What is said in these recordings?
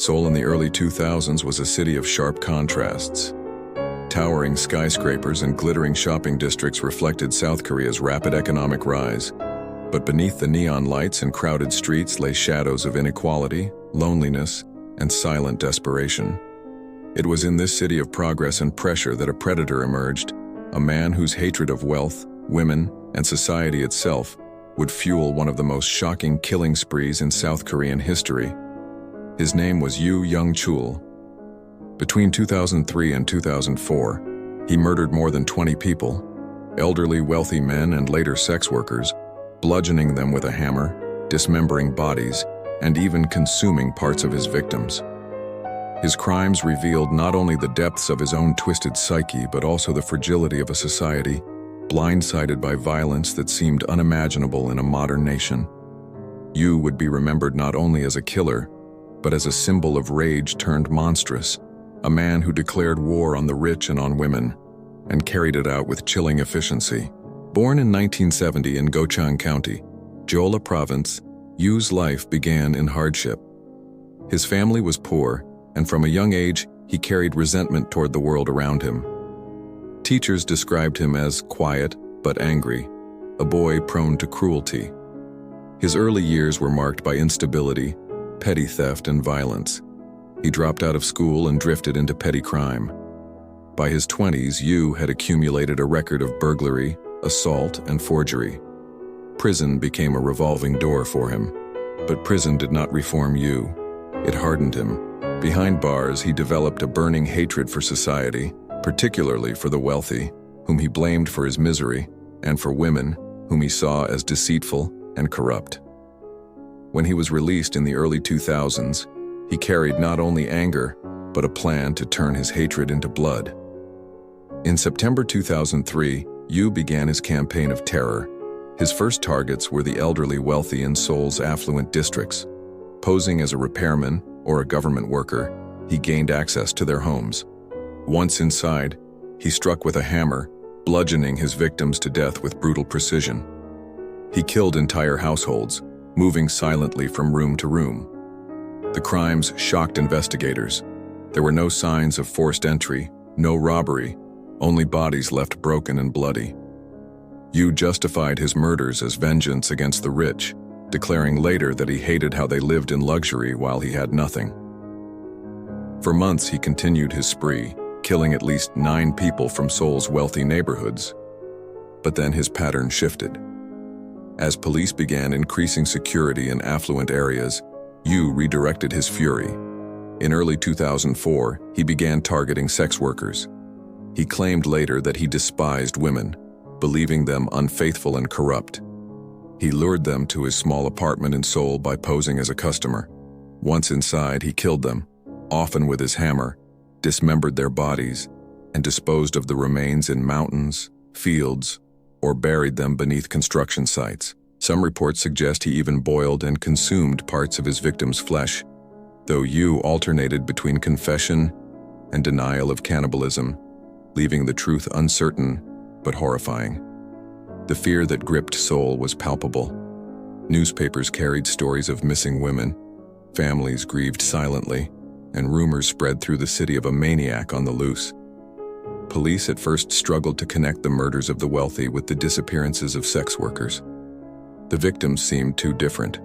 Seoul in the early 2000s was a city of sharp contrasts. Towering skyscrapers and glittering shopping districts reflected South Korea's rapid economic rise. But beneath the neon lights and crowded streets lay shadows of inequality, loneliness, and silent desperation. It was in this city of progress and pressure that a predator emerged, a man whose hatred of wealth, women, and society itself would fuel one of the most shocking killing sprees in South Korean history. His name was Yoo Young-chul. Between 2003 and 2004, he murdered more than 20 people, elderly wealthy men and later sex workers, bludgeoning them with a hammer, dismembering bodies, and even consuming parts of his victims. His crimes revealed not only the depths of his own twisted psyche, but also the fragility of a society blindsided by violence that seemed unimaginable in a modern nation. Yoo would be remembered not only as a killer, but as a symbol of rage turned monstrous, a man who declared war on the rich and on women, and carried it out with chilling efficiency. Born in 1970 in Gochang County, Jeolla Province, Yoo's life began in hardship. His family was poor, and from a young age, he carried resentment toward the world around him. Teachers described him as quiet but angry, a boy prone to cruelty. His early years were marked by instability, petty theft, and violence. He dropped out of school and drifted into petty crime. By his 20s, Yoo had accumulated a record of burglary, assault, and forgery. Prison became a revolving door for him. But prison did not reform Yoo. It hardened him. Behind bars, he developed a burning hatred for society, particularly for the wealthy, whom he blamed for his misery, and for women, whom he saw as deceitful and corrupt. When he was released in the early 2000s, he carried not only anger, but a plan to turn his hatred into blood. In September 2003, Yoo began his campaign of terror. His first targets were the elderly wealthy in Seoul's affluent districts. Posing as a repairman or a government worker, he gained access to their homes. Once inside, he struck with a hammer, bludgeoning his victims to death with brutal precision. He killed entire households, moving silently from room to room. The crimes shocked investigators. There were no signs of forced entry, no robbery, only bodies left broken and bloody. Yoo justified his murders as vengeance against the rich, declaring later that he hated how they lived in luxury while he had nothing. For months he continued his spree, killing at least 9 people from Seoul's wealthy neighborhoods. But then his pattern shifted. As police began increasing security in affluent areas, Yoo redirected his fury. In early 2004, he began targeting sex workers. He claimed later that he despised women, believing them unfaithful and corrupt. He lured them to his small apartment in Seoul by posing as a customer. Once inside, he killed them, often with his hammer, dismembered their bodies, and disposed of the remains in mountains, fields, or buried them beneath construction sites. Some reports suggest he even boiled and consumed parts of his victims' flesh, though Yoo alternated between confession and denial of cannibalism, leaving the truth uncertain but horrifying. The fear that gripped Seoul was palpable. Newspapers carried stories of missing women, families grieved silently, and rumors spread through the city of a maniac on the loose. Police at first struggled to connect the murders of the wealthy with the disappearances of sex workers. The victims seemed too different,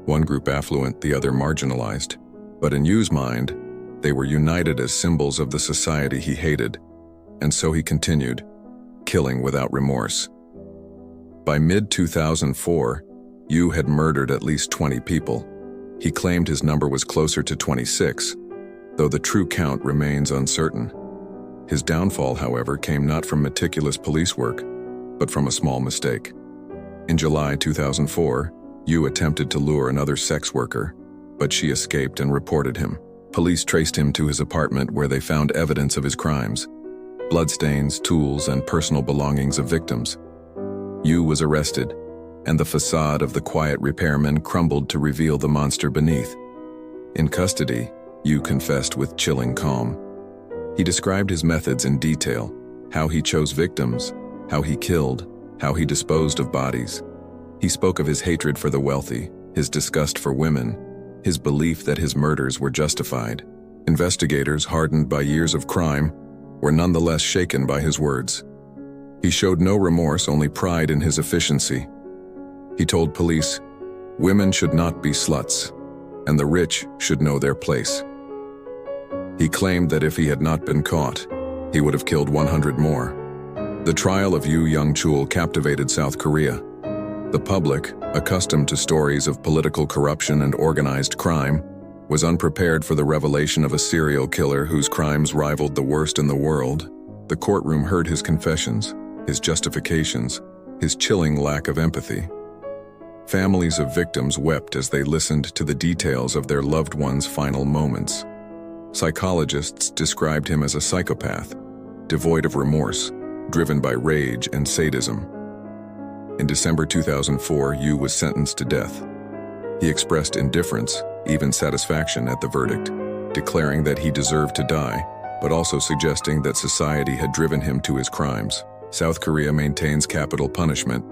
one group affluent, the other marginalized. But in Yoo's mind, they were united as symbols of the society he hated, and so he continued, killing without remorse. By mid-2004, Yoo had murdered at least 20 people. He claimed his number was closer to 26, though the true count remains uncertain. His downfall, however, came not from meticulous police work, but from a small mistake. In July 2004, Yoo attempted to lure another sex worker, but she escaped and reported him. Police traced him to his apartment where they found evidence of his crimes: bloodstains, tools, and personal belongings of victims. Yoo was arrested, and the facade of the quiet repairman crumbled to reveal the monster beneath. In custody, Yoo confessed with chilling calm. He described his methods in detail, how he chose victims, how he killed, how he disposed of bodies. He spoke of his hatred for the wealthy, his disgust for women, his belief that his murders were justified. Investigators, hardened by years of crime, were nonetheless shaken by his words. He showed no remorse, only pride in his efficiency. He told police, "Women should not be sluts, and the rich should know their place." He claimed that if he had not been caught, he would have killed 100 more. The trial of Yoo Young-chul captivated South Korea. The public, accustomed to stories of political corruption and organized crime, was unprepared for the revelation of a serial killer whose crimes rivaled the worst in the world. The courtroom heard his confessions, his justifications, his chilling lack of empathy. Families of victims wept as they listened to the details of their loved ones' final moments. Psychologists described him as a psychopath, devoid of remorse, driven by rage and sadism. In December 2004, Yoo was sentenced to death. He expressed indifference, even satisfaction at the verdict, declaring that he deserved to die, but also suggesting that society had driven him to his crimes. South Korea maintains capital punishment,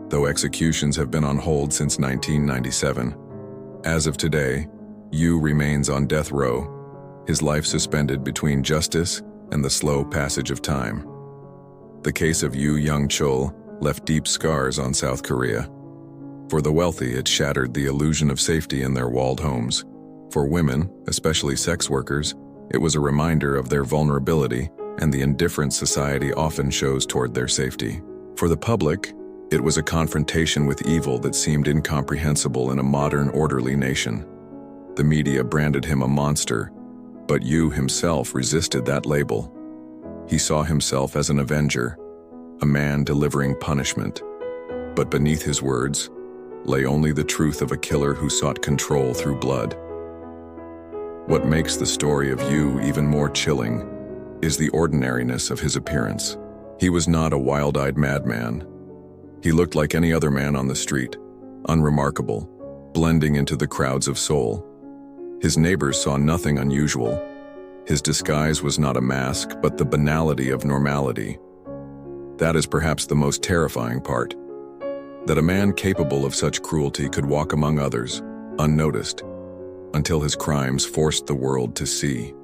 though executions have been on hold since 1997. As of today, Yoo remains on death row, his life suspended between justice and the slow passage of time. The case of Yoo Young-chul left deep scars on South Korea. For the wealthy, it shattered the illusion of safety in their walled homes. For women, especially sex workers, it was a reminder of their vulnerability and the indifference society often shows toward their safety. For the public, it was a confrontation with evil that seemed incomprehensible in a modern, orderly nation. The media branded him a monster, but Yoo himself resisted that label. He saw himself as an avenger, a man delivering punishment. But beneath his words lay only the truth of a killer who sought control through blood. What makes the story of Yoo even more chilling is the ordinariness of his appearance. He was not a wild-eyed madman. He looked like any other man on the street, unremarkable, blending into the crowds of Seoul. His neighbors saw nothing unusual. His disguise was not a mask, but the banality of normality. That is perhaps the most terrifying part, that a man capable of such cruelty could walk among others, unnoticed, until his crimes forced the world to see.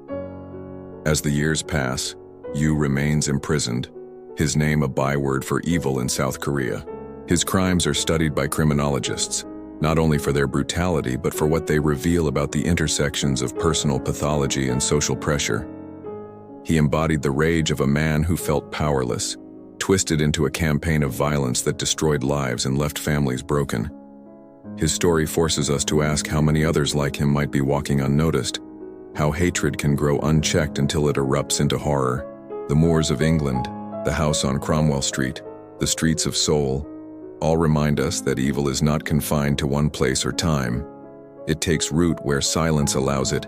As the years pass, Yoo remains imprisoned, his name a byword for evil in South Korea. His crimes are studied by criminologists, not only for their brutality but for what they reveal about the intersections of personal pathology and social pressure. He embodied the rage of a man who felt powerless, twisted into a campaign of violence that destroyed lives and left families broken. His story forces us to ask how many others like him might be walking unnoticed, how hatred can grow unchecked until it erupts into horror. The moors of England, the house on Cromwell Street, the streets of Seoul, all remind us that evil is not confined to one place or time. It takes root where silence allows it,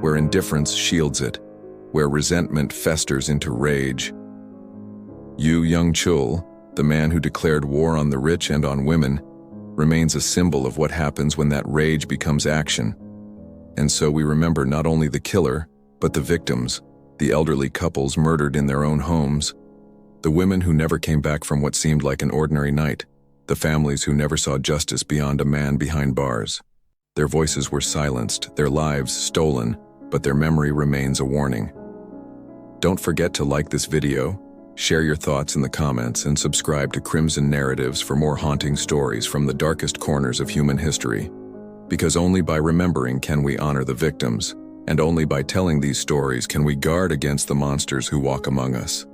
where indifference shields it, where resentment festers into rage. Yoo Young-chul, the man who declared war on the rich and on women, remains a symbol of what happens when that rage becomes action. And so we remember not only the killer, but the victims, the elderly couples murdered in their own homes, the women who never came back from what seemed like an ordinary night, the families who never saw justice beyond a man behind bars. Their voices were silenced, their lives stolen, but their memory remains a warning. Don't forget to like this video, share your thoughts in the comments, and subscribe to Crimson Narratives for more haunting stories from the darkest corners of human history. Because only by remembering can we honor the victims, and only by telling these stories can we guard against the monsters who walk among us.